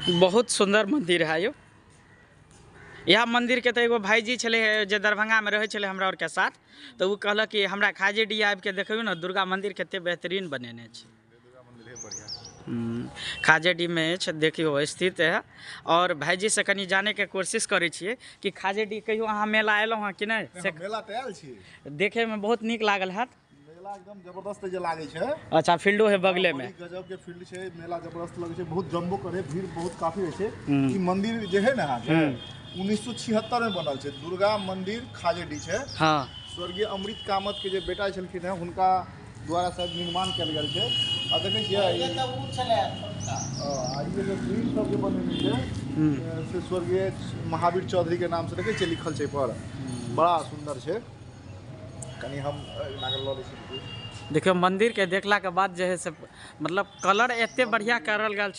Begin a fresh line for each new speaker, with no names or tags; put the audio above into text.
बहुत सुंदर मंदिर है यो। यह मंदिर के तो एगो भाईजी छले जे दरभंगा में रहे छले हमरा और के साथ, तो वो कहल कि हमरा खाजेडी आबि के देखियो ना दुर्गा मंदिर कते बेहतरीन बनेने छै। खाजेडी में देखियो स्थित है। और भाईजी से कनी जाने के कोशिश करे छिए कि खाजेडी कहियो अहाँ मेला एलौ हँ कि नहीं?
मेला त आयल छी,
देखे में बहुत नीक लागल हैत।
मेला एकदम जबरदस्त जे लागे छै।
अच्छा, फील्डो है बगले में,
गजब के फील्ड छै, मेला जबरदस्त लगे छै, बहुत जम्बो करे, भीड़ बहुत काफी होय छै। ई मंदिर जे है ना 1976 में बनल छै, दुर्गा मंदिर खाजेडी छै।
हाँ,
स्वर्गीय अमृत कामत के जे बेटा छलखिन हैं हुनका द्वारा शायद निर्माण कयल गेल छै। आ देखे छियै ये जो ग्रिल सब जे बनेने छै से स्वर्गीय महावीर चौधरी के नाम से देखे छियै लिखल छै पर, बड़ा सुंदर छै। कनी हम लागल ल लै छी।
देखियो मंदिर के देखला के बाद जे है से मतलब कलर एते बढ़िया करल गेल छै।